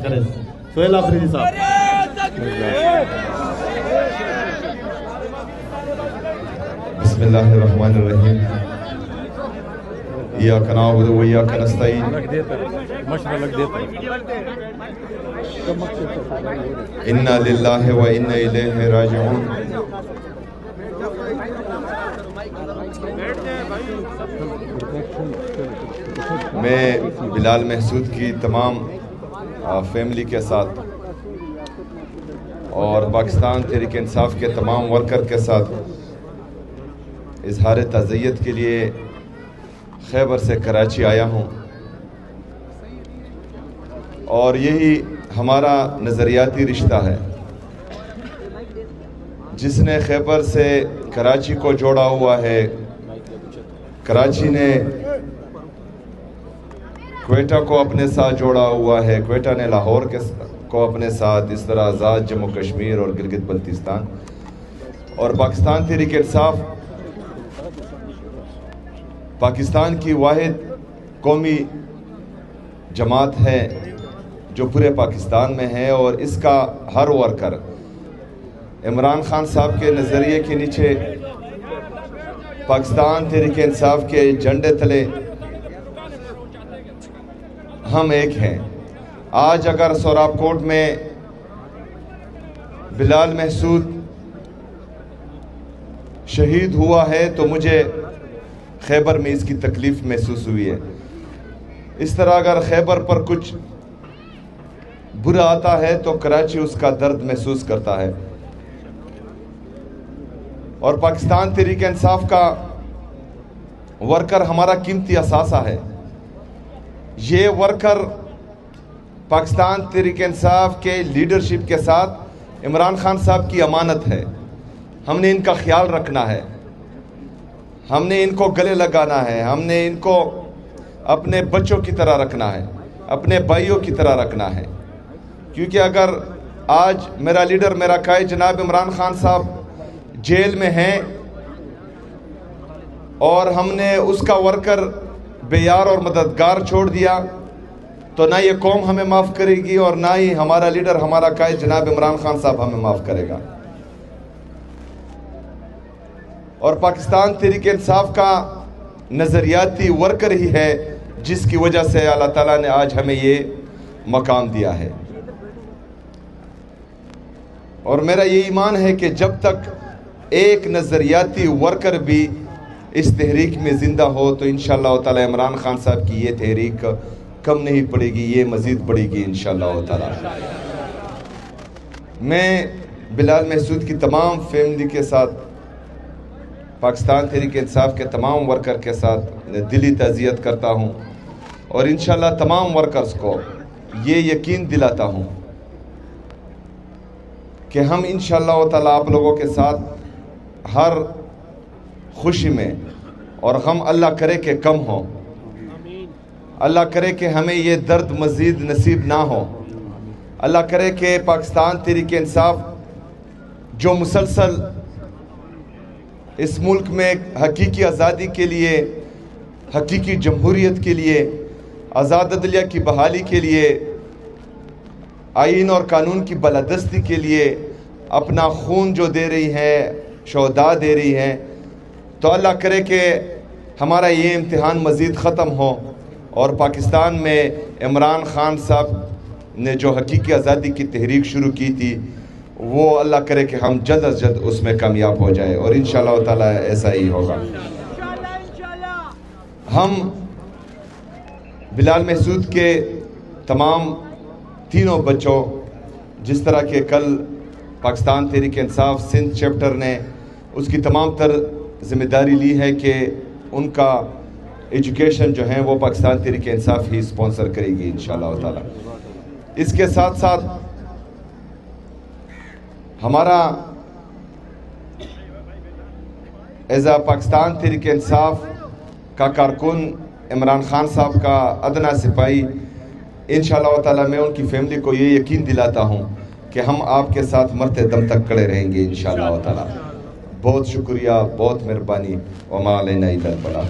کریں سہیل آفریدی صاحب. بسم اللہ الرحمن الرحیم. ایاک نعبد و ایاک نستعین. انا للہ و انا الیہ راجعون. میں بلال محسود کی تمام فیملی کے ساتھ اور پاکستان تحریک انصاف کے تمام ورکر کے ساتھ اظہار تعزیت کے لیے خیبر سے کراچی آیا ہوں، اور یہی ہمارا نظریاتی رشتہ ہے جس نے خیبر سے کراچی کو جوڑا ہوا ہے. کراچی نے کوئٹہ کو اپنے ساتھ جوڑا ہوا ہے، کوئٹہ نے لاہور کو اپنے ساتھ، اس طرح آزاد جموں کشمیر اور گلگت بلتستان. اور پاکستان تحریک انصاف پاکستان کی واحد قومی جماعت ہے جو پورے پاکستان میں ہے، اور اس کا ہر ورکر عمران خان صاحب کے نظریے کے نیچے پاکستان تحریک انصاف کے جھنڈے تلے ہم ایک ہیں. آج اگر سوراب کوٹ میں بلال محسود شہید ہوا ہے تو مجھے خیبر میں اس کی تکلیف محسوس ہوئی ہے. اس طرح اگر خیبر پر کچھ برا آتا ہے تو کراچی اس کا درد محسوس کرتا ہے. اور پاکستان تحریک انصاف کا ورکر ہمارا قیمتی اثاثہ ہے. یہ ورکر پاکستان تحریک انصاف کے لیڈرشپ کے ساتھ عمران خان صاحب کی امانت ہے. ہم نے ان کا خیال رکھنا ہے، ہم نے ان کو گلے لگانا ہے، ہم نے ان کو اپنے بچوں کی طرح رکھنا ہے، اپنے بھائیوں کی طرح رکھنا ہے. کیونکہ اگر آج میرا لیڈر، میرا قائد جناب عمران خان صاحب جیل میں ہیں اور ہم نے اس کا ورکر بے یار اور مددگار چھوڑ دیا تو نہ یہ قوم ہمیں معاف کرے گی اور نہ ہی ہمارا لیڈر، ہمارا قائد جناب عمران خان صاحب ہمیں معاف کرے گا. اور پاکستان تحریک انصاف کا نظریاتی ورکر ہی ہے جس کی وجہ سے اللہ تعالیٰ نے آج ہمیں یہ مقام دیا ہے. اور میرا یہ ایمان ہے کہ جب تک ایک نظریاتی ورکر بھی اس تحریک میں زندہ ہو تو انشاءاللہ تعالی عمران خان صاحب کی یہ تحریک کم نہیں پڑے گی، یہ مزید بڑھے گی انشاءاللہ تعالی. میں بلال محسود کی تمام فیملی کے ساتھ، پاکستان تحریک انصاف کے تمام ورکر کے ساتھ دلی تعزیت کرتا ہوں، اور انشاءاللہ تمام ورکرز کو یہ یقین دلاتا ہوں کہ ہم انشاءاللہ تعالی آپ لوگوں کے ساتھ ہر خوشی میں، اور غم اللہ کرے کہ کم ہو، اللہ کرے کہ ہمیں یہ درد مزید نصیب نہ ہو. اللہ کرے کہ پاکستان تحریک انصاف جو مسلسل اس ملک میں حقیقی آزادی کے لیے، حقیقی جمہوریت کے لیے، آزاد عدلیہ کی بحالی کے لیے، آئین اور قانون کی بالادستی کے لیے اپنا خون جو دے رہی ہیں، شہداء دے رہی ہیں، تو اللہ کرے کہ ہمارا یہ امتحان مزید ختم ہو اور پاکستان میں عمران خان صاحب نے جو حقیقی آزادی کی تحریک شروع کی تھی وہ اللہ کرے کہ ہم جلد از جلد اس میں کامیاب ہو جائے، اور انشاءاللہ تعالی ایسا ہی ہوگا. ہم بلال محسود کے تمام تینوں بچوں، جس طرح کہ کل پاکستان تحریک انصاف سندھ چیپٹر نے اس کی تمام تر ذمہ داری لی ہے کہ ان کا ایجوکیشن جو ہے وہ پاکستان تحریک انصاف ہی سپانسر کرے گی انشاءاللہ تعالی. اس کے ساتھ ساتھ ہمارا ایزا پاکستان تحریک انصاف کا کارکن عمران خان صاحب کا ادنا سپاہی، انشاءاللہ تعالی میں ان کی فیملی کو یہ یقین دلاتا ہوں کہ ہم آپ کے ساتھ مرتے دم تک کھڑے رہیں گے انشاءاللہ تعالی. بہت شکریہ، بہت مہربانی. وما علینا الا البلاغ.